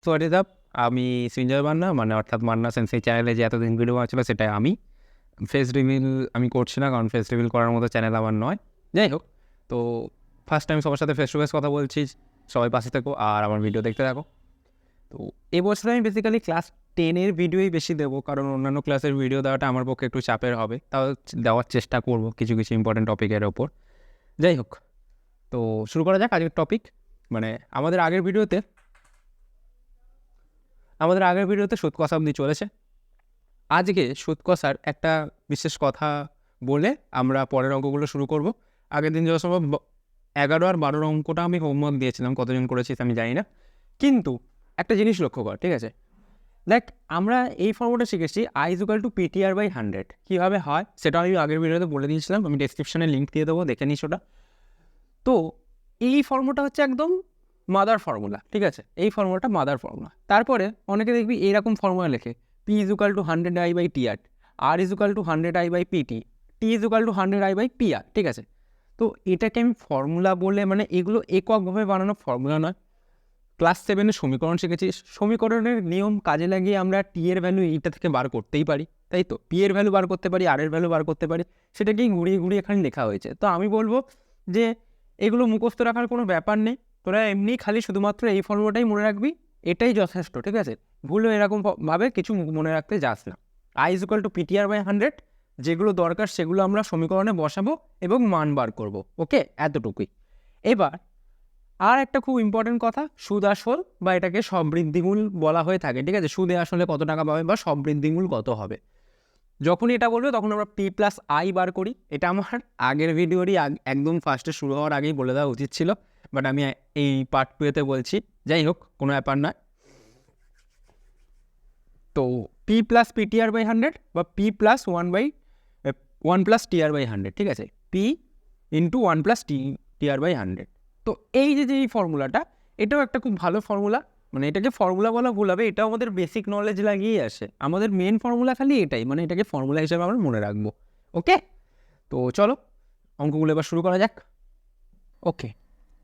What আমি সঞ্জয় মান্না, মানে অর্থাৎ মান্না সেন্সেই চ্যানেলে যে এতদিন ভিডিও বানাচ্ছিল সেটাই আমি। ফেস রিভিল আমি করছি না, কারণ ফেস রিভিল করার মতো চ্যানেল আমার নয়। যাই হোক, তো ফার্স্ট টাইম সবার সাথে ফেস টু ফেস কথা বলছি। সবাই পাশে থাকো আর আমার ভিডিও দেখতে থাকো। তো এবছরে আমি বেসিক্যালি ক্লাস 10-এর ভিডিওই বেশি দেবো, কারণ অন্যান্য ক্লাসের ভিডিও দেওয়াটা আমার পক্ষে একটু চাপের হবে। তাও দেওয়ার চেষ্টা করব কিছু কিছু ইম্পর্টেন্ট টপিকের ওপর। যাই হোক, তো শুরু করা যাক আজকের টপিক। মানে আমাদের আগের ভিডিওতে সুদ কষা অবধি চলেছে। আজকে সুদ কষার একটা বিশেষ কথা বলে আমরা পরের অঙ্কগুলো শুরু করব। আগের দিন যত সম্ভব 11 আর 12 অঙ্কটা আমি হোমওয়ার্ক দিয়েছিলাম, কতজন করেছিস আমি জানি না, কিন্তু একটা জিনিস লক্ষ্য কর, ঠিক আছে? দেখ, আমরা এই ফর্মুলাটা শিখেছি I=PTR/100 কীভাবে হয় সেটা আমি আগের ভিডিওতে বলে দিয়েছিলাম। আমি ডেসক্রিপশনে লিঙ্ক দিয়ে দেবো, দেখে নিস ওটা। তো এই ফর্মুলাটা হচ্ছে একদম মাদার ফর্মুলা, ঠিক আছে? এই ফর্মুলাটা মাদার ফর্মুলা। তারপরে অনেকে দেখবি এইরকম ফর্মুলা লেখে, P=100I/TR, R=100I/PT, T=100I/PR, ঠিক আছে? তো এটাকে আমি ফর্মুলা বলে, মানে এগুলো এককভাবে বানানো ফর্মুলা নয়। ক্লাস 7-এ সমীকরণ শিখেছি, সমীকরণের নিয়ম কাজে লাগিয়ে আমরা টি এর ভ্যালু এইটা থেকে বার করতেই পারি, তাই তো? পি এর ভ্যালু বার করতে পারি, আর এর ভ্যালু বার করতে পারি, সেটাকেই ঘুরিয়ে ঘুরিয়ে এখানে লেখা হয়েছে। তো আমি বলবো যে এগুলো মুখস্থ রাখার কোনো ব্যাপার নেই, তোরা এমনি খালি শুধুমাত্র এই ফর্মুলাটাই মনে রাখবি, এটাই যথেষ্ট, ঠিক আছে? ভুলও এরকমভাবে কিছু মনে রাখতে যাস না। I=PTR/100, যেগুলো দরকার সেগুলো আমরা সমীকরণে বসাবো এবং মান বার করবো, ওকে? এতটুকুই। এবার আর একটা খুব ইম্পর্টেন্ট কথা, সুদ আসল বা এটাকে সমবৃদ্ধিমূল বলা হয়ে থাকে, ঠিক আছে? সুদে আসলে কত টাকা পাবে বা সমবৃদ্ধিমূল কত হবে, যখনই এটা বলবে তখন আমরা P+I বার করি। এটা আমার আগের ভিডিওরই একদম ফার্স্টে শুরু হওয়ার আগেই বলে দেওয়া উচিত ছিল, বাট আমি এই পার্ট 2-তে বলছি। যাই হোক, কোনো ব্যাপার নয়। তো P+PTR/100 বা P+1+TR/100, ঠিক আছে? P×1+TR/100। তো এই যে এই ফর্মুলাটা, এটাও একটা খুব ভালো ফর্মুলা। মানে এটাকে ফর্মুলা বলা ভুল হবে, এটাও আমাদের বেসিক নলেজ লাগিয়েই আসে। আমাদের মেন ফর্মুলা খালি এটাই, মানে এটাকে ফর্মুলা হিসেবে আমরা মনে রাখবো, ওকে? তো চলো অঙ্কগুলো এবার শুরু করা যাক। ওকে,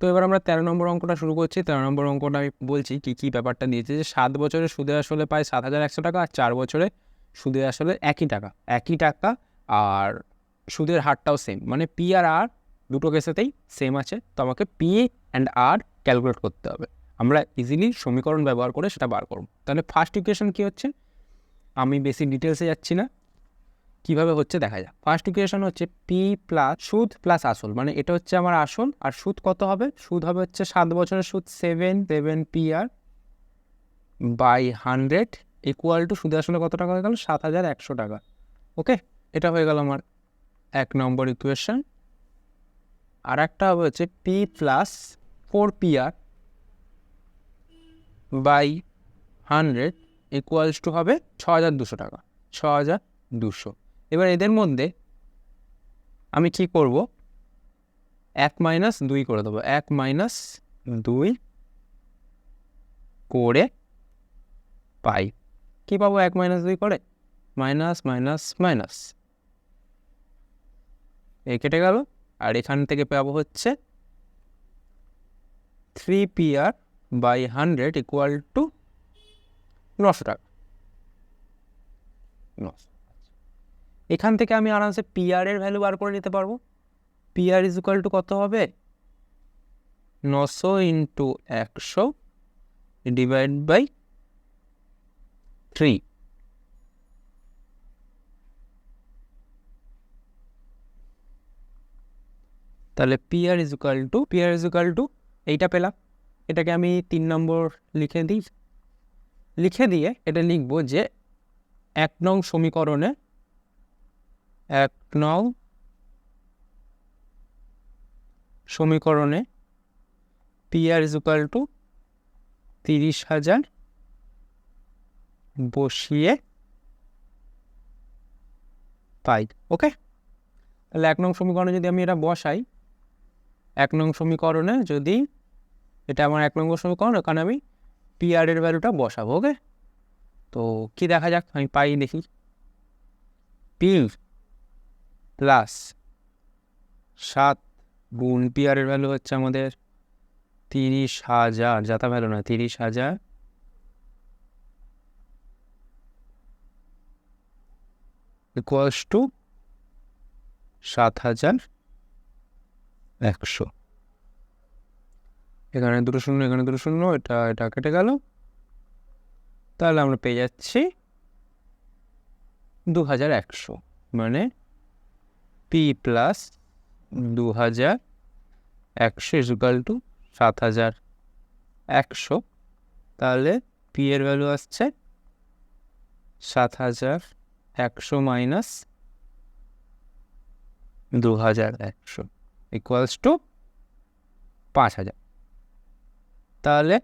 তো এবার আমরা 13 নম্বর অঙ্কটা শুরু করছি। 13 নম্বর অঙ্কটা আমি বলছি কী ব্যাপারটা দিয়েছে, যে 7 বছরে সুদে আসলে পায় 7,100 টাকা, আর 4 বছরে সুদে আসলে একই টাকা, আর সুদের হারটাও সেম, মানে পি আর আর দুটো কেসেতেই সেম আছে। তো আমাকে পি অ্যান্ড আর ক্যালকুলেট করতে হবে। আমরা ইজিলি সমীকরণ ব্যবহার করে সেটা বার করব। তাহলে ফার্স্ট ইকুয়েশন কী হচ্ছে, আমি বেশি ডিটেলসে যাচ্ছি না, কীভাবে হচ্ছে দেখা যাক। ফার্স্ট ইকুয়েশন হচ্ছে পি প্লাস সুদ প্লাস আসল, মানে এটা হচ্ছে আমার আসল, আর সুদ কত হবে? সুদ হবে হচ্ছে 7 বছরের সুদ 7 PR/100 ইকুয়াল টু সুদে আসলে কত টাকা হয়ে গেল? 7,100 টাকা, ওকে? এটা হয়ে গেল আমার 1 নম্বর ইকুয়েশন। আর একটা হবে হচ্ছে P+4PR/100 ইকুয়ালস টু হবে 6,200 টাকা, 6,200। এবার এদের মধ্যে আমি কি করব, 1 - 2 করে দেবো। 1 - 2 করে পাই, কী পাবো? 1 - 2 করে মাইনাস মাইনাস মাইনাস, এই কেটে গেল। আর এখান থেকে পাবো হচ্ছে 3PR/100 ইকুয়াল টু 900 টাকা। এখান থেকে আমি আরামসে পিআর এর ভ্যালু বার করে নিতে পারবো। পিআর ইজ ইকুয়াল টু কত হবে? 900 × 100 ডিভাইড বাই 3। তাহলে পিআর ইজ ইকুয়াল টু এইটা পেলাম। এটাকে আমি 3 নম্বর লিখে দিয়ে এটা লিখবো যে 1 নং সমীকরণে পিআর ইজ ইকুয়াল টু 30,000 বসিয়ে পাই, ওকে? তাহলে 1 নং সমীকরণে যদি আমি এটা বসাই, 1 নং সমীকরণে যদি এটা আমার 1 নম্বর সমীকরণ, ওখানে আমি পিআর এর ভ্যালুটা বসাবো, ওকে? তো কি দেখা যাক, আমি পাই দেখি। পি প্লাস 7 গুণ পিআর এর ভ্যালু হচ্ছে আমাদের 30,000, যাতা ভ্যালু না, 30,000 ইকুয়ালস টু 7,100। এখানে দুটো শূন্য, এখানে দুটো শূন্য, এটা এটা কেটে গেল। তাহলে আমরা পেয়ে যাচ্ছি 2,100, মানে পি প্লাস 2,100 ইকুয়াল টু 7,100। তাহলে পি এর ভ্যালু আসছে 7,100 মাইনাস 2,100 ইকুয়ালস টু 5,000। তাহলে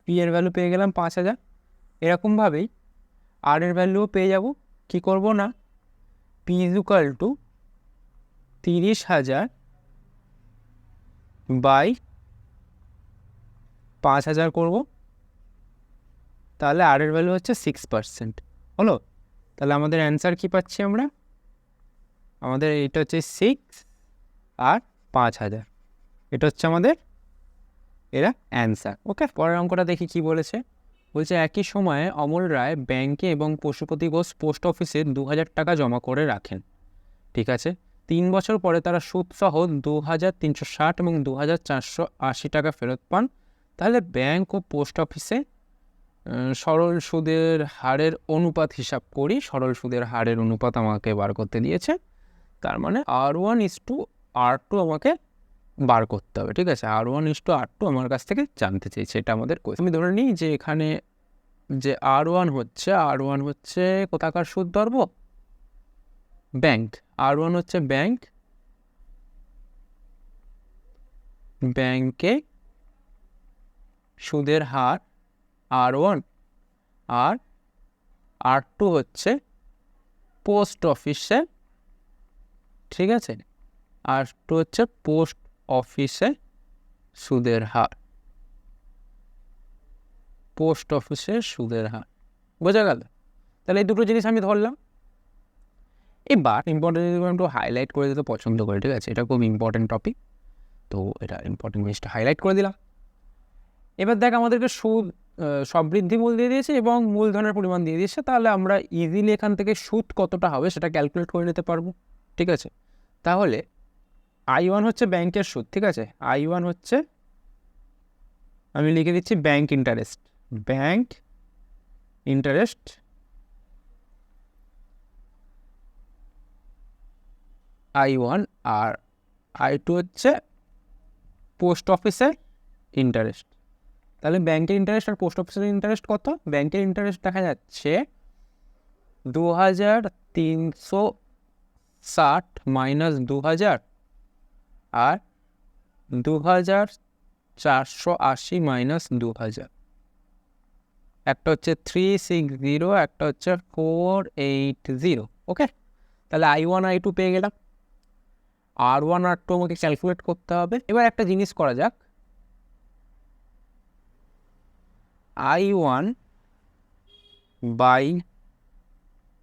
পি এর ভ্যালু পেয়ে গেলাম 5,000। এরকমভাবেই আর এর ভ্যালুও পেয়ে যাব। কি করব না, পি ইকুয়াল টু 30,000 বাই 5,000 করব। তাহলে আর এর ভ্যালু হচ্ছে 6%। হলো? তাহলে আমাদের অ্যান্সার কি পাচ্ছি আমরা? আমাদের এটা হচ্ছে 6 আর 5,000, এটা হচ্ছে আমাদের এরা অ্যান্সার। ওকে, পরের অঙ্কটা দেখি কি বলেছে। বলছে একই সময়ে অমল রায় ব্যাংকে এবং পশুপতি ঘোষ পোস্ট অফিসে 2,000 টাকা জমা করে রাখেন। ঠিক আছে, 3 বছর পরে তারা সুদসহ 2,360 এবং 2,480 টাকা ফেরত পান। তাহলে ব্যাংক ও পোস্ট অফিসে সরল সুদের হারের অনুপাত হিসাব করি। সরল সুদের হারের অনুপাত আমাকে বার করতে দিয়েছে। তার মানে R1:R2 আমাকে বার করতে হবে। ঠিক আছে, R1:R2 আমার কাছ থেকে জানতে চাইছে, এটা আমাদের কোয়েশ্চেন। আমি ধরে নিই যে এখানে যে R1 হচ্ছে কোথাকার সুদ ধরবো? ব্যাংক। R1 হচ্ছে ব্যাংক, ব্যাংকে সুদের হার R1, আর R2 হচ্ছে পোস্ট অফিসে। ঠিক আছে, R2 হচ্ছে পোস্ট অফিসে সুদের হার, পোস্ট অফিসে সুদের হার। বোঝা গেল? তাহলে এই দুটো জিনিস আমি ধরলাম। এবার ইম্পর্টেন্ট জিনিস একটু হাইলাইট করে দিতে পছন্দ করি। ঠিক আছে, এটা খুব ইম্পর্টেন্ট টপিক, তো এটা ইম্পর্টেন্ট জিনিসটা হাইলাইট করে দিলাম। এবার দেখ, আমাদেরকে সুদ সমৃদ্ধি মূল দিয়ে দিয়েছে এবং মূলধনের পরিমাণ দিয়ে দিয়েছে। তাহলে আমরা ইজিলি এখান থেকে সুদ কতটা হবে সেটা ক্যালকুলেট করে নিতে পারবো। ঠিক আছে, তাহলে I1 হচ্ছে ব্যাংকের সুদ। ঠিক আছে, I1 হচ্ছে, আমি লিখে দিচ্ছি bank interest. Bank interest I1, আর I2 হচ্ছে পোস্ট অফিসের ইন্টারেস্ট। তাহলে ব্যাংকের ইন্টারেস্ট আর পোস্ট অফিসের ইন্টারেস্ট কত? ব্যাংকের ইন্টারেস্ট দেখা যাচ্ছে 2,360 মাইনাস 2,000 আর 2,480 মাইনাস 2,000। একটা হচ্ছে 360, একটা হচ্ছে 480। ওকে, তাহলে I1 I2 পেয়ে গেলাম। R1 R2 আমাকে ক্যালকুলেট করতে হবে। এবার একটা জিনিস করা যাক, I1 by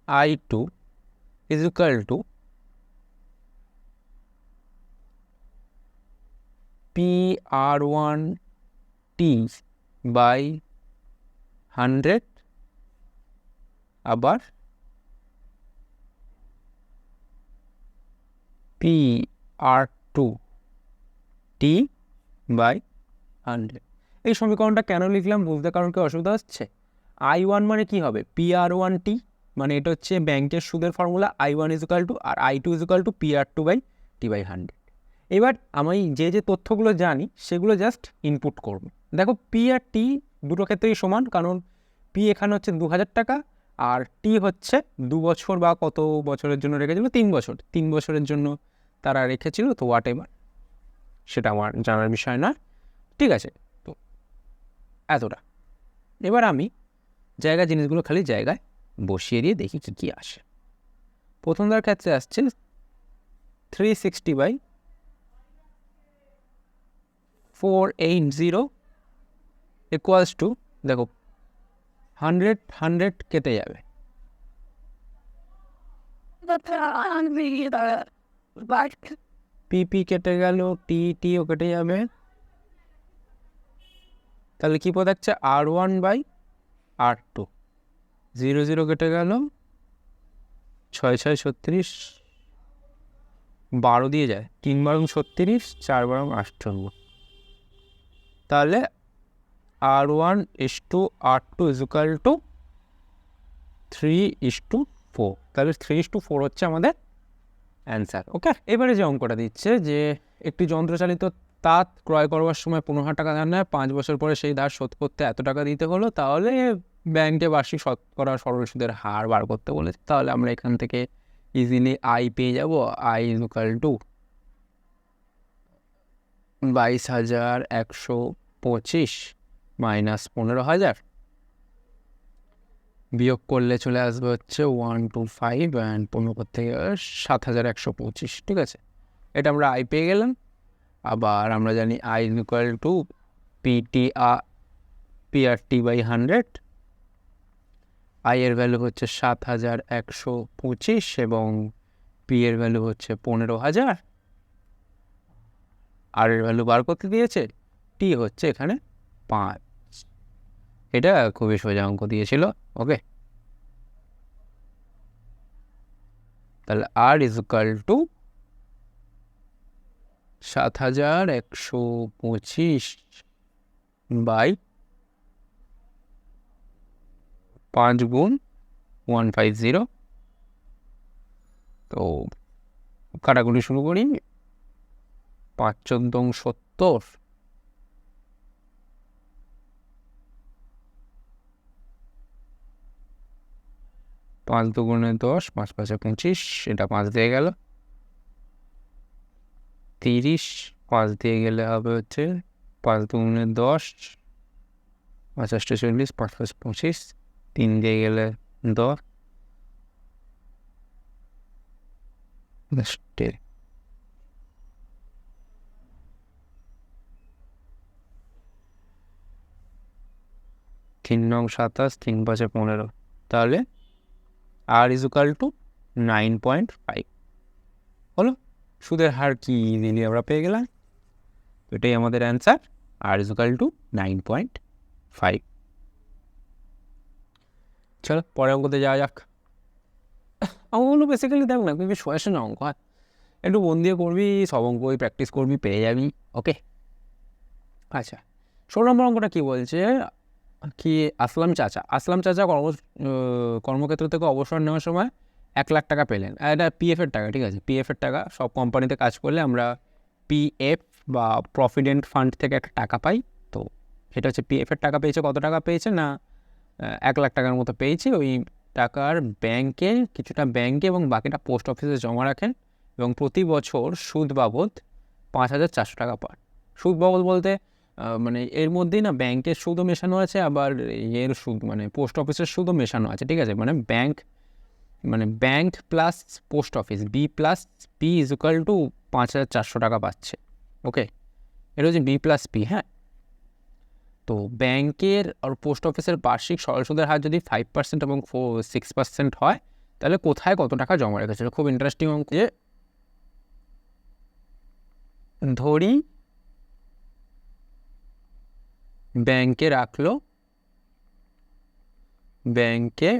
I2 is equal to PR1T by 100 আবার PR2T বাই 100। এই সমীকরণটা কেন লিখলাম বুঝতে কারণ কি অসুবিধা হচ্ছে? I1 মানে কি হবে? PR1T, মানে এটা হচ্ছে ব্যাংকের সুদের formula. I1 is equal to, আর I2 is equal to PR2 by T by 100। এবার আমি যে যে তথ্যগুলো জানি সেগুলো জাস্ট ইনপুট করব। দেখো, পি আর টি দুটো ক্ষেত্রেই সমান, কারণ পি এখানে হচ্ছে 2,000 টাকা আর টি হচ্ছে 2 বছর বা কত বছরের জন্য রেখেছিল, 3 বছর, 3 বছরের জন্য তারা রেখেছিল। তো হোয়াট এভার, সেটা আমার জানার বিষয় না। ঠিক আছে, তো এতটা। এবার আমি জিনিসগুলো খালি জায়গায় বসিয়ে দিয়ে দেখি কী কী আসে। প্রথমটার ক্ষেত্রে আসছে 360 বাই 480 ইকুয়ালস টু, দেখো 100 কেটে যাবে, পিপি কেটে গেল, টিও কেটে যাবে। তাহলে কি পদ থাকছে? R1 বাই R2, 0 0 কেটে গেল, ছয় ছয় 36, 12 দিয়ে যায়, 3 বারং 36, 4 বারং 58। তাহলে R1:R2 = 3:4। তাহলে 3:4 হচ্ছে আমাদের অ্যান্সার। ওকে, এবারে যে অঙ্কটা দিচ্ছে যে একটি যন্ত্রচালিত তাঁত ক্রয় করবার সময় 15,000 টাকা ধার নেয়, 5 বছর পরে সেই ধার শোধ করতে এত টাকা দিতে হলো, তাহলে ব্যাংকে বার্ষিক শতকরা সরল সুদের হার বার করতে বলেছে। তাহলে আমরা এখান থেকে ইজিলি আই পেয়ে যাব। I = 22,125 মাইনাস 15,000, বিয়োগ করলে চলে আসবে হচ্ছে 125 অ্যান্ড 15 থেকে 7,125। ঠিক আছে, এটা আমরা আই পেয়ে গেলাম। আবার আমরা জানি I = PRT/100। আই এর ভ্যালু হচ্ছে 7,125 এবং পি এর ভ্যালু হচ্ছে 15,000। আর এর ভ্যালু বার করতে দিয়েছে, টি হচ্ছে এখানে 5। এটা খুবই সোজা অঙ্ক দিয়েছিল। ওকে, তাহলে R = 7,125 বাই 5 গুণ 150। তো কাটাকুটি শুরু করি। 5×4 = 70, 5 × 2 = 10, 5 × 5 = 25, এটা 5 দিয়ে গেল। 30, 5 দিয়ে গেলে হবে হচ্ছে 5 × 2 = 10, 5 × 8 = 40, 5 × 5 = 25, 3 দিয়ে গেলে 10, 10 3 নং 27, 3 × 5 = 15। তাহলে R = 9.5 হলো। সুদের হার কি দিলি আমরা পেয়ে গেলাম। এটাই আমাদের অ্যান্সার, R = 9.5। চলো পরের অঙ্কতে যাওয়া যাক। অঙ্কগুলো বেসিক্যালি দেখ না, কিন্তু শোয়াশো না অঙ্ক, একটু মন দিয়ে করবি, সব অঙ্কই প্র্যাকটিস করবি, পেয়ে যাবি। ওকে, আচ্ছা 16 নম্বর অঙ্কটা কী বলছে কি, আসলাম চাচা কর্মক্ষেত্র থেকে অবসর নেওয়ার সময় 1 লাখ টাকা পেলেন। এটা পিএফের টাকা। ঠিক আছে, পিএফের টাকা। সব কোম্পানিতে কাজ করলে আমরা পিএফ বা প্রভিডেন্ট ফান্ড থেকে একটা টাকা পাই। তো সেটা হচ্ছে পিএফের টাকা পেয়েছে। কত টাকা পেয়েছে না 1 লাখ টাকার মতো পেয়েছে। ওই টাকার ব্যাংকে কিছুটা ব্যাংকে এবং বাকিটা পোস্ট অফিসে জমা রাখেন এবং প্রতি বছর সুদ বাবদ 5,400 টাকা পান। সুদ বাবদ বলতে মানে এর মধ্যেই না ব্যাংকের সুদও মেশানো আছে, আবার এর সুদ মানে পোস্ট অফিসের সুদও মেশানো আছে। ঠিক আছে, মানে bank plus post office, B plus P = 5,400 টাকা পাচ্ছে। ওকে, এটা হচ্ছে বি প্লাস পি। হ্যাঁ, তো ব্যাংকের আর পোস্ট অফিসের বার্ষিক সরল সুদের হার যদি 5% এবং 6% হয়, তাহলে কোথায় কত টাকা জমা রেখেছিল। খুব ইন্টারেস্টিং অঙ্ক। যে ধরি ব্যাংকে রাখলো, ব্যাংকে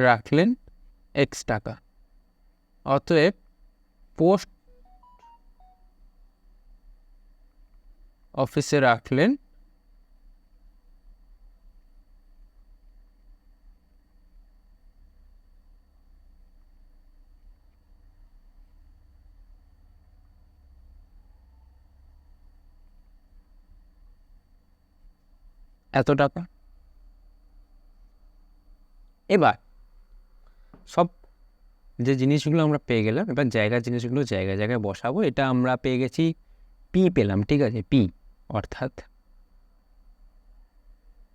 রাখলেন x টাকা, অতএব পোস্ট অফিসে রাখলেন এত টাকা। এবার সব যে জিনিসগুলো আমরা পেয়ে গেলাম, এবার জিনিসগুলো জায়গায় জায়গায় বসাবো। এটা আমরা পেয়ে গেছি, পি পেলাম। ঠিক আছে, পি অর্থাৎ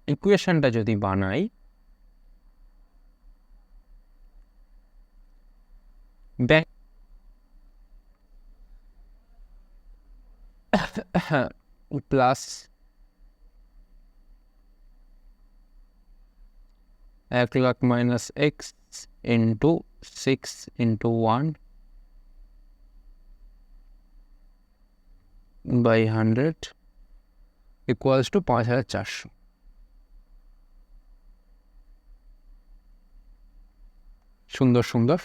ইকুয়েশনটা যদি বানাই, bank plus 1 lakh minus x into 6 into 1 by 100 = 5,400। সুন্দর সুন্দর।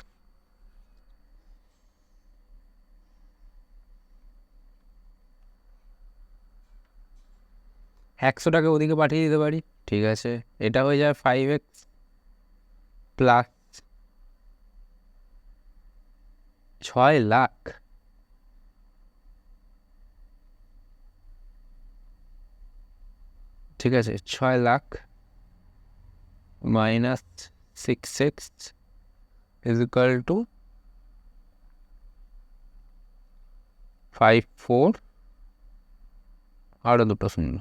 100 টাকা ওদিকে পাঠিয়ে দিতে পারি, ঠিক আছে। এটা হয়ে যায় 5x প্লাস 6 লাখ, ঠিক আছে। 6 lakh minus 6x is equal two 54, আরও দুটো শূন্য।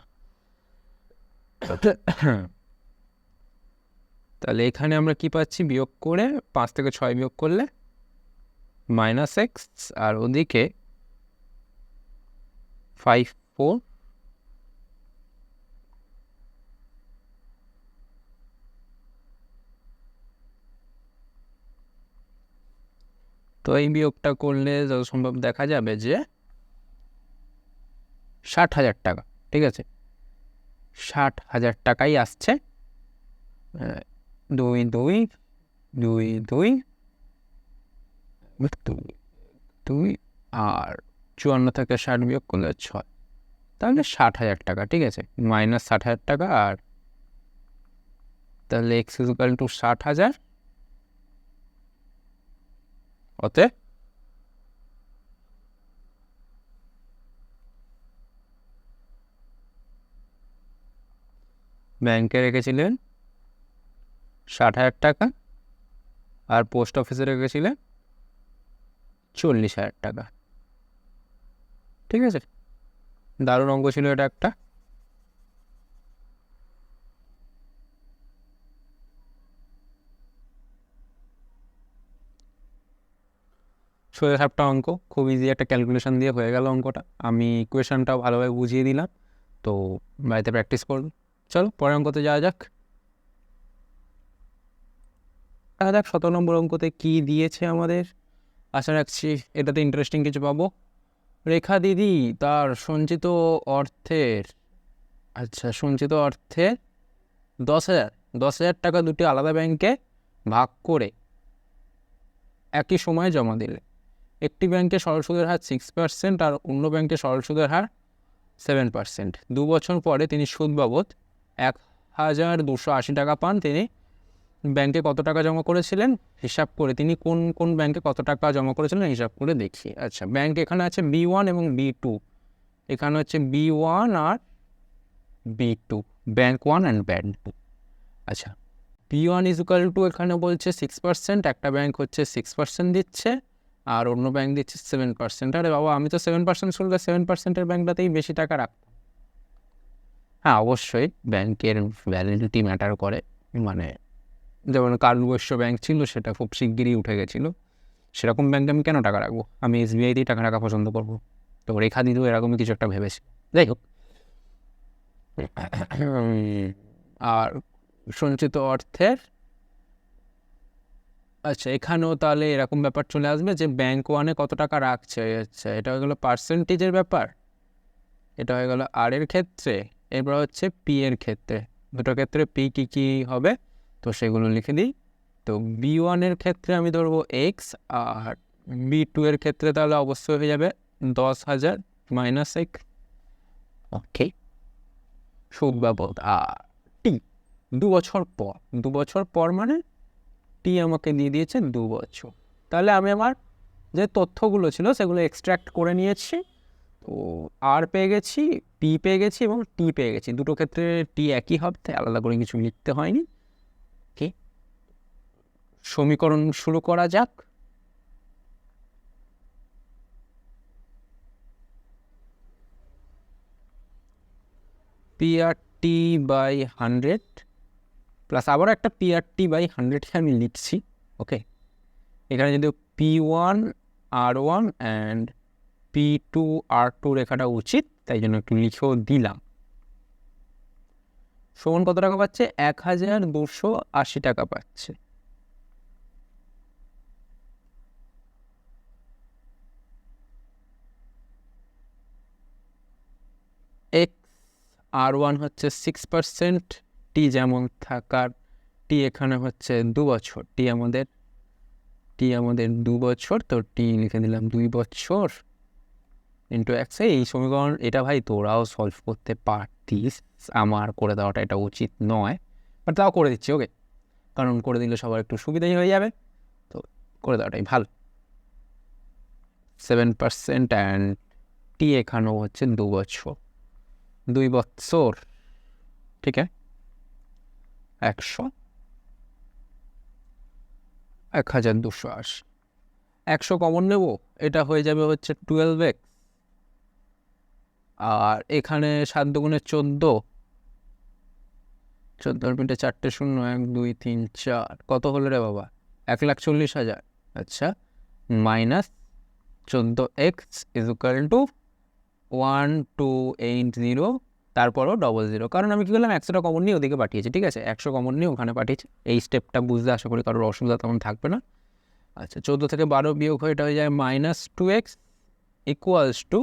তাহলে এখানে আমরা কি পাচ্ছি, বিয়োগ করে 5 থেকে 6 বিয়োগ করলে -x, আর ওদিকে 54 তো এই বিয়োগটা করলে যত সম্ভব দেখা যাবে যে 60,000 টাকা, ঠিক আছে। 60,000 টাকাই আসছে। 2 2 2 2 2 আর 54 থেকে 60 বিয়োগ করলে 6, তাহলে 60,000 টাকা, ঠিক আছে। মাইনাস 60,000 টাকা, আর তাহলে x ইজ ইকুয়াল টু 60,000। অতএব ব্যাংকে রেখেছিলেন 60,000 টাকা, আর পোস্ট অফিসে রেখেছিলেন 40,000 টাকা, ঠিক আছে। দারুণ অঙ্ক ছিল এটা একটা। সোজা সাপটা অঙ্ক, খুব ইজি একটা ক্যালকুলেশন দিয়ে হয়ে গেল অঙ্কটা। আমি ইকুয়েশনটাও ভালোভাবে বুঝিয়ে দিলাম, তো বাড়িতে প্র্যাকটিস করুন। চলো পরের অঙ্কতে যাওয়া যাক। 17 নম্বর অঙ্কতে কি দিয়েছে আমাদের, আশা রাখছি এটাতে ইন্টারেস্টিং কিছু পাবো। রেখা দিদি তার সঞ্চিত অর্থের, আচ্ছা সঞ্চিত অর্থের 10,000 টাকা দুটি আলাদা ব্যাংকে ভাগ করে একই সময়ে জমা দিলে। একটি ব্যাংকে সরল সুদের হার 6% আর অন্য ব্যাংকে সরল সুদের হার 7%। 2 বছর পরে তিনি সুদ বাবদ 1,280 টাকা পান। তিনি ব্যাংকে কত টাকা জমা করেছিলেন হিসাব করে, তিনি কোন কোন ব্যাংকে কত টাকা জমা করেছিলেন হিসাব করে দেখি। আচ্ছা, ব্যাংক এখানে আছে B1 এবং B2, এখানে হচ্ছে B1 R B2, bank 1 and bank 2। আচ্ছা, B1 ইজ ইকুয়াল টু এখানে বলছে 6%, একটা ব্যাংক হচ্ছে 6% দিচ্ছে আর অন্য ব্যাংক দিচ্ছে 7%। আরে বাবা, আমি তো 7% শুনলে 7%-এর ব্যাংকটাতেই বেশি টাকা রাখতাম। হ্যাঁ, অবশ্যই ব্যাংকের ভ্যালিডিটি ম্যাটার করে, মানে যেমন কারুর বৈশ্য ব্যাংক ছিল, সেটা খুব শিগগিরই উঠে গেছিলো, সেরকম ব্যাংকে আমি কেন টাকা রাখবো? আমি SBIতেই টাকা রাখা পছন্দ করবো। তো রেখা দিদিও এরকমই কিছু একটা ভেবেছি, যাই হোক। আর সঞ্চিত অর্থের, আচ্ছা এখানেও তাহলে এরকম ব্যাপার চলে আসবে যে ব্যাংক 1-এ কত টাকা রাখছে। আচ্ছা, এটা হয়ে গেলো পার্সেন্টেজের ব্যাপার, এটা হয়ে গেল আর এর ক্ষেত্রে। এরপর হচ্ছে পি এর ক্ষেত্রে, দুটো ক্ষেত্রে পি কী কী হবে তো সেগুলো লিখে দিই। তো B1-এর ক্ষেত্রে আমি ধরবো x, আর B2 এর ক্ষেত্রে তাহলে অবশ্যই হয়ে যাবে 10,000 মাইনাস x। ওকে, সুদ বাবদ আর টি 2 বছর পর, 2 বছর পর মানে টি আমাকে দিয়ে দিয়েছে 2 বছর। তাহলে আমি আমার যে তথ্যগুলো ছিল সেগুলো এক্সট্র্যাক্ট করে নিয়েছি। তো আর পেয়ে গেছি, পি পেয়ে গেছি এবং টি পেয়ে গেছি। দুটো ক্ষেত্রে টি একই হবে, তাই আলাদা করে কিছু লিখতে হয়নি। ওকে, সমীকরণ শুরু করা যাক। P R T by 100 plus আবারও একটা পি আর টি বাই 100কে আমি লিখছি। ওকে, এখানে যদি P1 R1 and P2 R2 রেখাটা উচিত, তাই জন্য একটু লিখেও দিলাম। সমান কত টাকা পাচ্ছে? 1,280 টাকা পাচ্ছে। x R1 হচ্ছে 6%, টি যেমন থাকার, টি এখানে হচ্ছে 2 বছর, টি আমাদের টি আমাদের 2 বছর, তো টি লিখে দিলাম 2 বছর ইন্টু এক্স। এই সমীকরণ এটা ভাই তোরাও সলভ করতে পারতিস, আমার করে দেওয়াটা এটা উচিত নয়, বাট তাও করে দিচ্ছি। ওকে, কারণ করে দিলে সবার একটু সুবিধাই হয়ে যাবে, তো করে দেওয়াটাই ভালো। 7% অ্যান্ড টি এখানেও হচ্ছে 2 বছর, 2 বছর, ঠিক আছে। 100, 1280, 100 কমন নেব, এটা হয়ে যাবে হচ্ছে 12x, আর এখানে 7 দুগুণে 14, 14 মিনিটে 4টে শূন্য, 1 2 3 4, কত হলো রে বাবা? 1,40,000। আচ্ছা, minus 14x is equal two 1280, তারপরও 00, কারণ আমি কি করলাম 100টা কমন নিয়ে ওদিকে পাঠিয়েছি, ঠিক আছে, 100 কমন নিয়ে ওখানে পাঠিয়েছি। এই স্টেপটা বুঝতে আশা করি কারোর অসুবিধা তেমন থাকবে না। আচ্ছা, 14 থেকে 12 বিয়োগ হয়ে এটা হয়ে যায় -2x equals to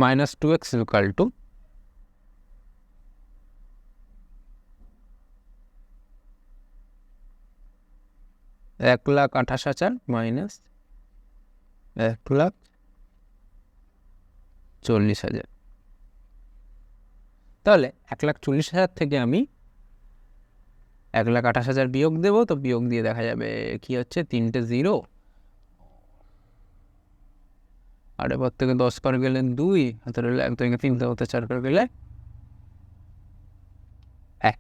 -2x equal to 1,28,000 minus 1,40,000। তাহলে 1,40,000 থেকে আমি 1,28,000 বিয়োগ দেবো, তো বিয়োগ দিয়ে দেখা যাবে কি হচ্ছে 3টে 0, আর এবার থেকে 10 করে গেলে 2, হাতে রইলে 1 থেকে 3 হতে 4 করে গেলে 1,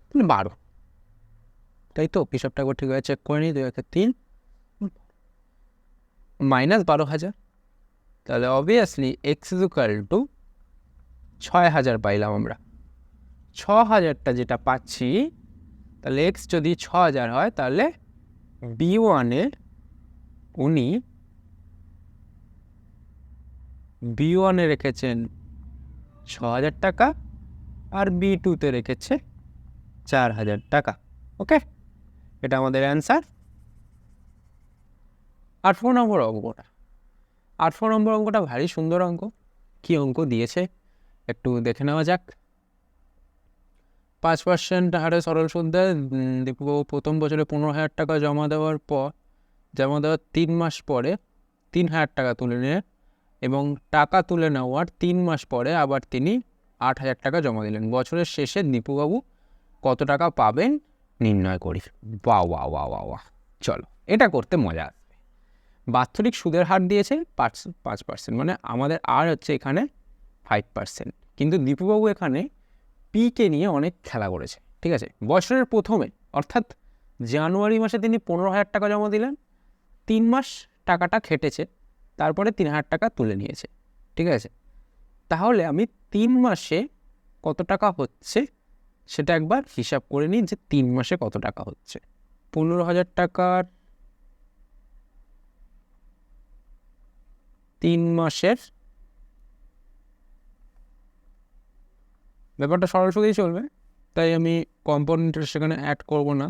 তাহলে 12, তাই তো? হিসাবটা একবার ঠিক আছে চেক করে নিই। 2 1 3 মাইনাস 12,000, তাহলে obviously x is equal two 6,000 পাইলাম আমরা। 6,000টা যেটা পাচ্ছি, তাহলে এক্স যদি 6,000 হয়, তাহলে B1-এ উনি B1-এ রেখেছেন 6,000 টাকা, আর B2-তে রেখেছে 4,000 টাকা। ওকে, এটা আমাদের অ্যান্সার। 8 নম্বর অঙ্কটা, 8 নম্বর অঙ্কটা ভারী সুন্দর অঙ্ক। কি অঙ্ক দিয়েছে একটু দেখে নেওয়া যাক। 5% হারে সরল সুদ দেয় দীপুবাবু প্রথম বছরে 15,000 টাকা জমা দেওয়ার 3 মাস পরে 3,000 টাকা তুলে নেন, এবং টাকা তুলে নেওয়ার 3 মাস পরে আবার তিনি 8,000 টাকা জমা দিলেন। বছরের শেষে দীপুবাবু কত টাকা পাবেন নির্ণয় করি। বাহ বাহ বাহ বাহ বাহ, চলো এটা করতে মজা আসবে। বাৎসরিক সুদের হার দিয়েছে 5%, মানে আমাদের আর হচ্ছে এখানে 5%, কিন্তু দীপুবাবু এখানে পিকে নিয়ে অনেক খেলা করেছে, ঠিক আছে। বছরের প্রথমে অর্থাৎ জানুয়ারি মাসে তিনি 15,000 টাকা জমা দিলেন, 3 মাস টাকাটা খেটেছে, তারপরে 3,000 টাকা তুলে নিয়েছে, ঠিক আছে। তাহলে আমি 3 মাসে কত টাকা হচ্ছে সেটা একবার হিসাব করে নিই, যে 3 মাসে কত টাকা হচ্ছে। 15,000 টাকার 3 মাসের, ব্যাপারটা সরল সুদেই চলবে, তাই আমি কম্পোনেন্টের সেখানে অ্যাড করব না।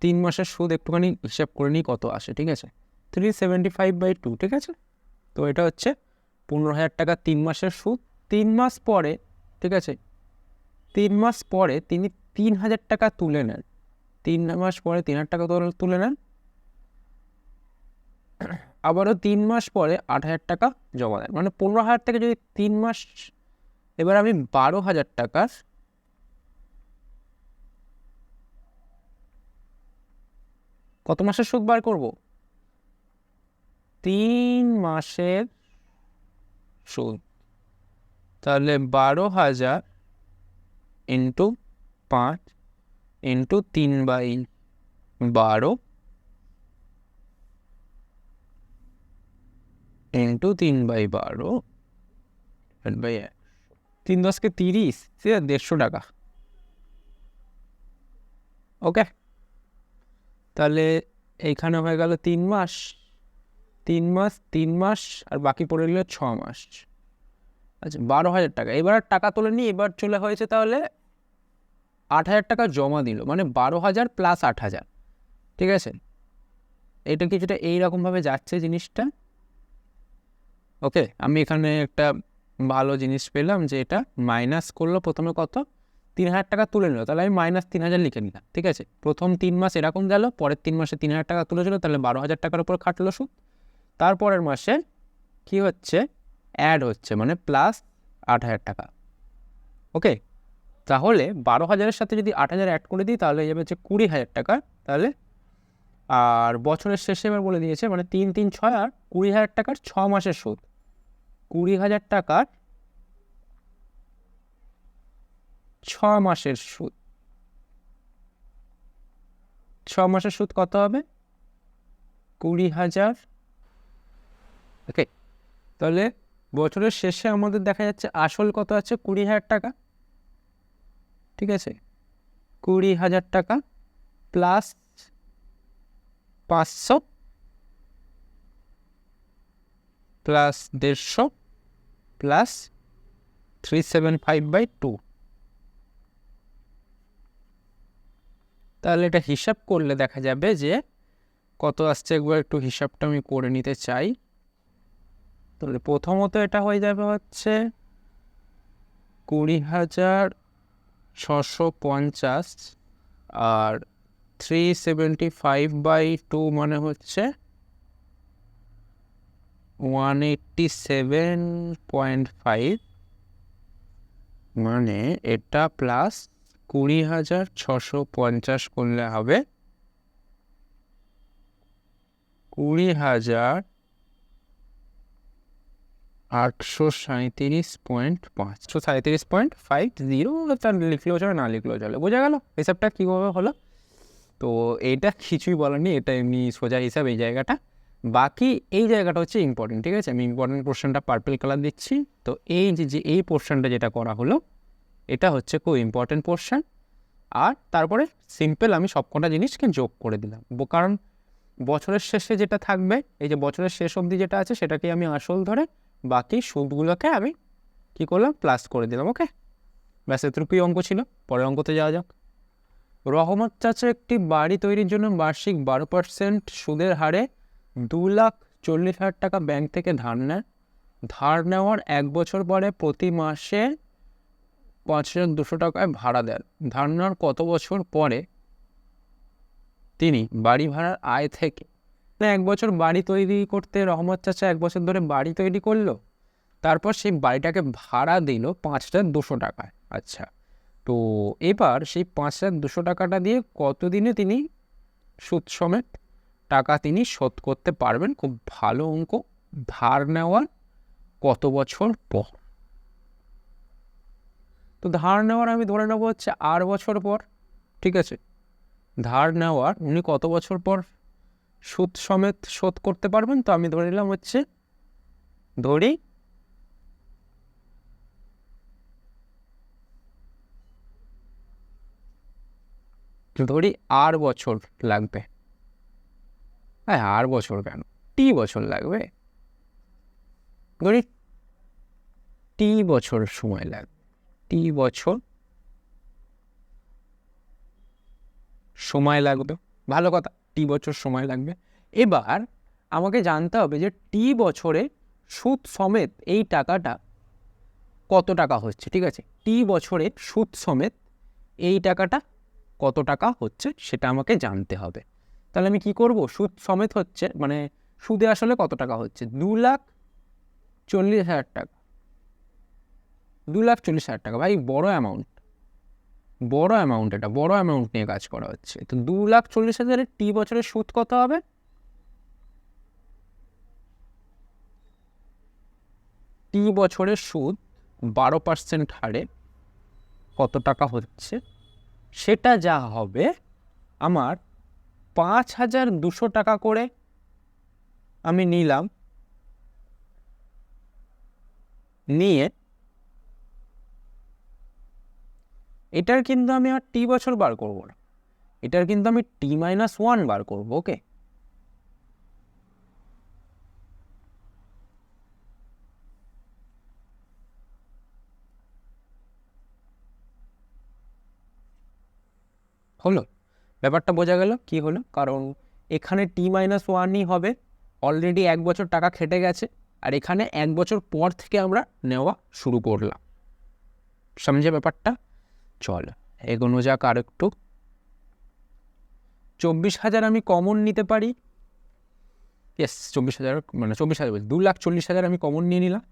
3 মাসের সুদ একটুখানি হিসাব করে নিই কত আসে, ঠিক আছে। 375/2, ঠিক আছে। তো এটা হচ্ছে 15,000 টাকা 3 মাসের সুদ। 3 মাস পরে, ঠিক আছে, 3 মাস পরে তিনি 3,000 টাকা তুলে নেন। 3 মাস পরে 3,000 টাকা তুলে নেন, আবারও 3 মাস পরে 8,000 টাকা জমা দেন, মানে 15,000 থেকে যদি 3 মাস, এবার আমি 12,000 টাকার কত মাসের সুদ বার করব? 3 মাসের সুদ, তাহলে 12,000 ইন্টু 5 ইন্টু 3/12 ইন্টু 3/12 1/1, 3 10 30, 150 টাকা। ওকে, তাহলে এইখানে হয়ে গেল 3 মাস, 3 মাস, 3 মাস, আর বাকি পড়ে গেল 6 মাস। আচ্ছা, 12,000 টাকা এবার টাকা তোলে নি, এবার চলে হয়েছে তাহলে 8,000 টাকা জমা দিল, মানে 12,000 প্লাস 8,000, ঠিক আছে। এটা কিছুটা এইরকমভাবে যাচ্ছে জিনিসটা। ওকে, আমি এখানে একটা ভালো জিনিস পেলাম যে এটা মাইনাস করলো প্রথমে কত 3,000 টাকা তুলে নিল, তাহলে আমি -3,000 লিখে নিলাম। ঠিক আছে, প্রথম 3 মাস এরকম গেল, পরের 3 মাসে 3,000 টাকা তুলেছিল, তাহলে 12,000 টাকার উপর খাটলো সুদ। তারপরের মাসে কি হচ্ছে, অ্যাড হচ্ছে, মানে +8,000 টাকা। ওকে, তাহলে 12,000-এর সাথে যদি 8,000 অ্যাড করে দিই তাহলে হয়ে যাবে হচ্ছে 20,000 টাকা। তাহলে আর বছরের শেষে এবার বলে দিয়েছে, মানে 3, 3, 6 আর 20,000 টাকার 6 মাসের সুদ। 20,000 টাকার 6 মাসের সুদ, 6 মাসের সুদ কত হবে 20,000। ওকে, তাহলে বছরের শেষে আমাদের দেখা যাচ্ছে আসল কত আছে 20,000 টাকা। ঠিক আছে, 20,000 টাকা প্লাস 500 প্লাস 150 প্লাস 375/2। তাহলে এটা হিসাব করলে দেখা যাবে যে কত আসছে, একবার একটু হিসাবটা আমি করে নিতে চাই। তাহলে প্রথমত এটা হয়ে যাবে হচ্ছে 20,650 আর 375/2 মানে হচ্ছে 187.5, মানে এটা প্লাস 20,650 করলে হবে 20,837.5, 37.50, তার লিখলেও চলে না লিখলেও চলে, বোঝা গেল হিসাবটা কীভাবে হলো। তো এটা কিছুই বলার নেই, এটা এমনি সোজা হিসাব এই জায়গাটা। বাকি এই জায়গাটা হচ্ছে ইম্পর্টেন্ট। ঠিক আছে, আমি ইম্পর্টেন্ট পোর্শনটা পার্পল কালার দিচ্ছি। তো এই যে এই পোর্শনটা যেটা করা হলো এটা হচ্ছে খুব ইম্পর্টেন্ট পোর্শন। আর তারপরে সিম্পল আমি সবকটা জিনিসকে যোগ করে দিলাম, কারণ বছরের শেষে যেটা থাকবে, এই যে বছরের শেষ অবধি যেটা আছে সেটাকে আমি আসল ধরে বাকি সুদগুলোকে আমি কি করলাম প্লাস করে দিলাম। ওকে, ব্যাস এতটুকুই অঙ্ক ছিল। পরের অঙ্কতে যাওয়া যাক। রহমত চাচা একটি বাড়ি তৈরির জন্য বার্ষিক 12% সুদের হারে 2,40,000 টাকা ব্যাংক থেকে ধার নেন। ধার নেওয়ার 1 বছর পরে প্রতি মাসে 5,200 টাকায় ভাড়া দেন। ধার নেওয়ার কত বছর পরে তিনি বাড়ি ভাড়ার আয় থেকে, 1 বছর বাড়ি তৈরি করতে রহমত চাচা 1 বছর ধরে বাড়ি তৈরি করলো, তারপর সেই বাড়িটাকে ভাড়া দিল 5,200 টাকায়। আচ্ছা, তো এবার সেই 5,200 টাকাটা দিয়ে কতদিনে তিনি সুদ সমেত টাকা তিনি শোধ করতে পারবেন? খুব ভালো অঙ্ক। ধার নেওয়ার কত বছর পর? তো ধার নেওয়ার আমি ধরে নেবো হচ্ছে 8 বছর পর। ঠিক আছে, ধার নেওয়ার উনি কত বছর পর সুদ সমেত শোধ করতে পারবেন? তো আমি ধরে নিলাম হচ্ছে ধরি 8 বছর লাগবে। হ্যাঁ, 8 বছর কেন, টি বছর লাগবে। ধরি টি বছর সময় লাগবে, টি বছর সময় লাগবে। ভালো কথা, টি বছর সময় লাগবে। এবার আমাকে জানতে হবে যে টি বছরে সুদ সমেত এই টাকাটা কত টাকা হচ্ছে। ঠিক আছে, টি বছরের সুদ সমেত এই টাকাটা কত টাকা হচ্ছে সেটা আমাকে জানতে হবে। তাহলে আমি কি করব, সুদ সমেত হচ্ছে মানে সুদে আসলে কত টাকা হচ্ছে 2,40,000 টাকা। 2,40,000 টাকা ভাই বড় অ্যামাউন্ট, বড় অ্যামাউন্ট, এটা বড় অ্যামাউন্ট নিয়ে কাজ করা হচ্ছে। তো 2,40,000-এর টি বছরের সুদ কত হবে? টি বছরের সুদ 12% হারে কত টাকা হচ্ছে সেটা যা হবে আমার 5,200 টাকা করে আমি নিলাম, নিয়ে এটার কিন্তু আমি আর টি বছর বার করব না, এটার কিন্তু আমি T-1 বার করব। ওকে, হলো ব্যাপারটা বোঝা গেল কি হলো? কারণ এখানে T-1ই হবে, অলরেডি 1 বছর টাকা খেটে গেছে আর এখানে 1 বছর পর থেকে আমরা নেওয়া শুরু করলাম। সমঝে ব্যাপারটা? চলো এগোনো যাক আর একটু। 24,000 আমি কমন নিতে পারি। ইয়েস, 24,000 মানে 24,000 বলছি, 2,40,000 আমি কমন নিয়ে নিলাম।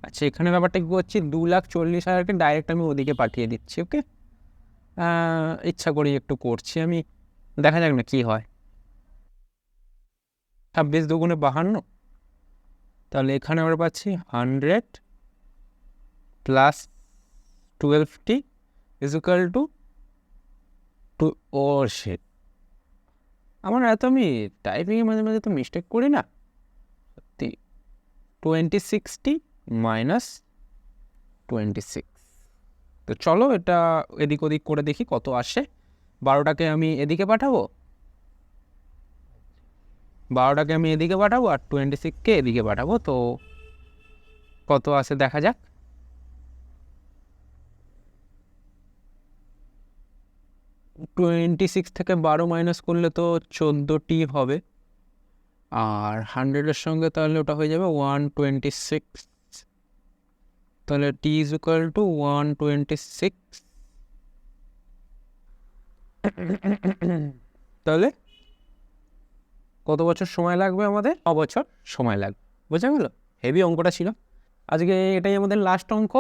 আচ্ছা, এখানে ব্যাপারটা কি করছি, 2,40,000কে ডাইরেক্ট আমি ওদিকে পাঠিয়ে দিচ্ছি। ওকে, ইচ্ছা করি একটু করছি আমি, দেখা যাক না কি হয়। 26 দুগুণে 52, তাহলে এখানে আমরা পাচ্ছি 100 plus 12t is equal to oh shit, আমার এত আমি টাইপিংয়ে মাঝে মাঝে তো মিস্টেক করি না সত্যি। 26t minus 26। তো চলো এটা এদিক ওদিক করে দেখি কত আসে। 12টাকে আমি এদিকে পাঠাবো, 12টাকে আমি এদিকে পাঠাবো আর 26কে এদিকে পাঠাবো, তো কত আসে দেখা যাক। 26 থেকে 12 মাইনাস করলে তো 14t হবে, আর 100-এর সঙ্গে তাহলে ওটা হয়ে যাবে 126, তাহলে t ইজ ইকুয়াল টু 126। তাহলে কত বছর সময় লাগবে আমাদের? 9 বছর সময় লাগবে। বোঝা গেল? হেভি অঙ্কটা ছিল। আজকে এটাই আমাদের লাস্ট অঙ্ক।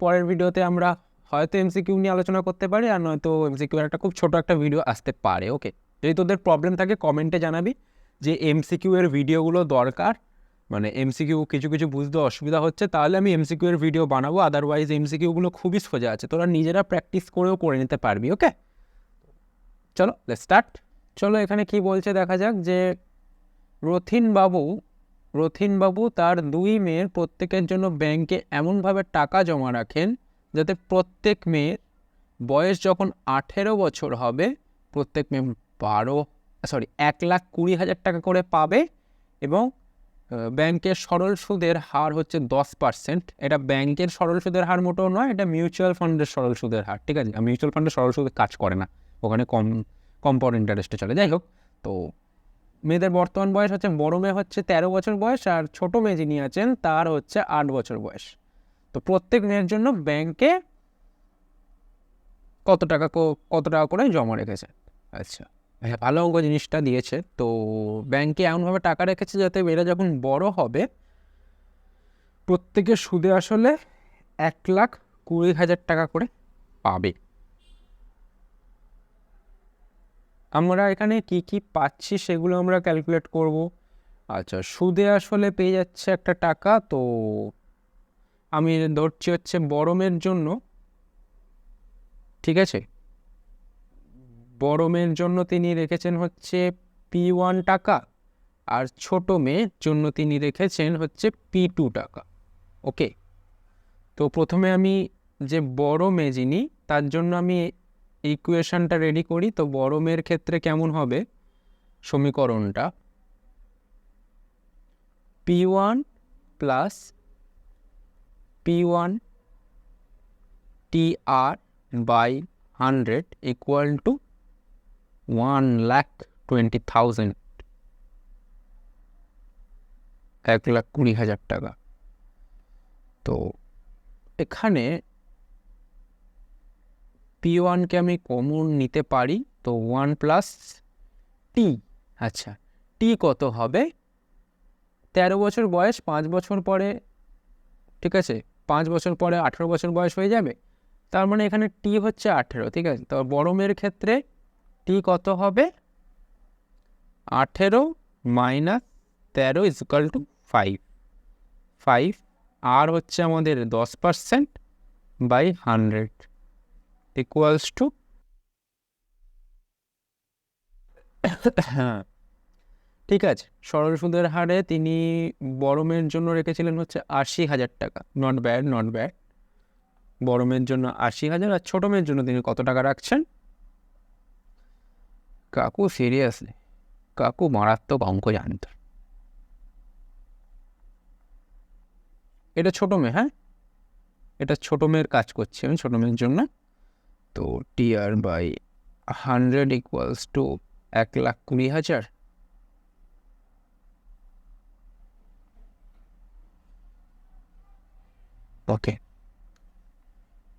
পরের ভিডিওতে আমরা হয়তো এমসিকিউ নিয়ে আলোচনা করতে পারি, আর নয়তো এমসিকিউ একটা খুব ছোট একটা ভিডিও আসতে পারে। ওকে, যদি তোদের প্রবলেম থাকে কমেন্টে জানাবি যে এমসিকিউ এর ভিডিওগুলো দরকার, মানে এমসিকিউ কিছু কিছু বুঝতে অসুবিধা হচ্ছে, তাহলে আমি এমসিকিউ এর ভিডিও বানাবো। আদারওয়াইজ এমসিকিউগুলো খুবই সোজা আছে, তোরা নিজেরা প্র্যাকটিস করেও করে নিতে পারবি। ওকে, চলো লেটস স্টার্ট। চলো এখানে কি বলছে দেখা যাক, যে রথিনবাবু তার 2 মেয়ের প্রত্যেকের জন্য ব্যাংকে এমনভাবে টাকা জমা রাখেন যাতে প্রত্যেক মেয়ের বয়স যখন 18 বছর হবে প্রত্যেক মেয়ে 1,20,000 টাকা করে পাবে, এবং ব্যাংকের সরল সুদের হার হচ্ছে 10%। এটা ব্যাংকের সরল সুদের হার মোটেও নয়, এটা মিউচুয়াল ফান্ডের সরল সুদের হার। ঠিক আছে, মিউচুয়াল ফান্ডের সরল সুদের কাজ করে না, ওখানে কম্পাউন্ড ইন্টারেস্টে চলে। যাই হোক, তো মেয়েদের বর্তমান বয়স হচ্ছে, বড় মেয়ে হচ্ছে 13 বছর বয়স, আর ছোট মেয়ে যিনি আছেন তার হচ্ছে 8 বছর বয়স। তো প্রত্যেক মেয়ের জন্য ব্যাংকে কত টাকা করে জমা রেখেছে। আচ্ছা, হ্যাঁ, ভালো অঙ্ক জিনিসটা দিয়েছে। তো ব্যাংকে এমনভাবে টাকা রেখেছে যাতে মেয়েরা যখন বড় হবে প্রত্যেকের সুদে আসলে 1,20,000 টাকা করে পাবে। আমরা এখানে কি কি পাচ্ছি সেগুলো আমরা ক্যালকুলেট করব। আচ্ছা, সুদে আসলে পেয়ে যাচ্ছে একটা টাকা, তো আমি ধরছি হচ্ছে বড় মেয়ের জন্য, ঠিক আছে, বড় মেয়ের জন্য তিনি রেখেছেন হচ্ছে P1 টাকা, আর ছোট মেয়ের জন্য তিনি রেখেছেন হচ্ছে P2 টাকা। ওকে, তো প্রথমে আমি যে বড় মেয়ে যিনি তার জন্য আমি ইকুয়েশনটা রেডি করি। তো বড় মেয়ের ক্ষেত্রে কেমন হবে সমীকরণটা, P1 plus P1 TR by 100 equal to 1,20,000, 1,20,000 টাকা। তো এখানে P1কে আমি কমন নিতে পারি, তো 1 প্লাস টি। আচ্ছা, টি কত হবে? 13 বছর বয়স, 5 বছর পরে, ঠিক আছে, 5 বছর পরে 18 বছর বয়স হয়ে যাবে, তার মানে এখানে টি হচ্ছে 18। ঠিক আছে, তো বড় মেয়ের ক্ষেত্রে টি কত হবে? 18 মাইনাস 13 ইজ ইকুয়াল টু 5, আর হচ্ছে আমাদের 10% বাই 100 ইকুয়ালস টু, হ্যাঁ ঠিক আছে, সরল সুদের হারে তিনি বড় মেয়ের জন্য রেখেছিলেন হচ্ছে 80,000 টাকা। Not bad, not bad. বড় মেয়ের জন্য 80,000, আর ছোট মেয়ের জন্য তিনি কত টাকা রাখছেন? কাকু সিরিয়াসলি, কাকু মারাত্মক অঙ্ক জানত। এটা ছোট মেয়ে, হ্যাঁ এটা ছোট মেয়ের কাজ করছি আমি, ছোট মেয়ের জন্য। তো TR by 100 equals to 1,20,000, okay,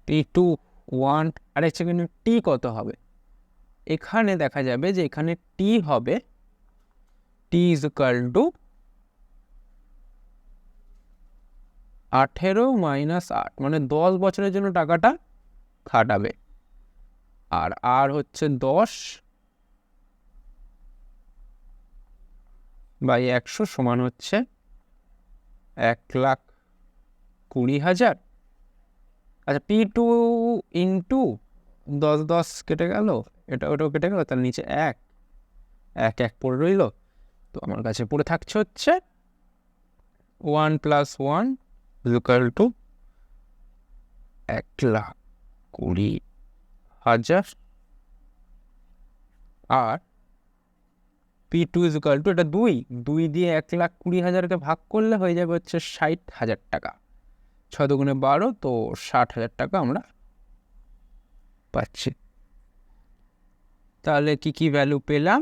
T2 1, আর সেখানে টি কত হবে? এখানে দেখা যাবে যে এখানে টি হবে টি ইজ ইকাল টু 18 মাইনাস 8, মানে 10 বছরের জন্য টাকাটা খাটাবে। আর হচ্ছে 10 বাই 100 সমান হচ্ছে 1,20,000। আচ্ছা, P2 ইন্টু 10 10 কেটে গেল, এটা ওটাও কেটে গেল, তার নিচে 1 1 1 পড়ে রইল। তো আমার কাছে পড়ে থাকছে হচ্ছে 1 + 1 ইকুয়াল টু 1,20,000। আর P2 ইজ ইকুয়াল টু, এটা 2 দিয়ে 1,20,000কে ভাগ করলে হয়ে যাবে হচ্ছে 60,000 টাকা। 6 দুগুণে 12, তো 60,000 টাকা আমরা পাচ্ছি। তাহলে কি কি ভ্যালু পেলাম?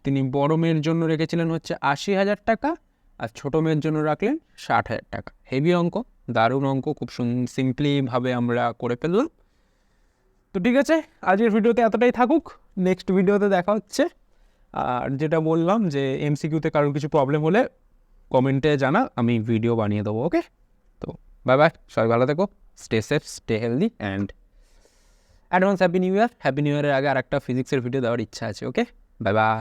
তিনি বড় মেয়ের জন্য রেখেছিলেন হচ্ছে 80,000 টাকা, আর ছোটো মেয়ের জন্য রাখলেন 60,000 টাকা। হেভি অঙ্ক, দারুণ অঙ্ক, খুব সিম্পলিভাবে আমরা করে ফেললাম। তো ঠিক আছে, আজকের ভিডিওতে এতটাই থাকুক, নেক্সট ভিডিওতে দেখা হচ্ছে। আর যেটা বললাম যে এমসিকিউতে কারোর কিছু প্রবলেম হলে কমেন্টে জানা, আমি ভিডিও বানিয়ে দেবো। ওকে, তো বাই বাই, সবাই ভালো থেকো, stay safe, stay healthy, and advance happy new year. Happy new ইয়ারের আগে আর একটা ফিজিক্সের ভিডিও দেওয়ার ইচ্ছা আছে। ওকে, বাই বাই।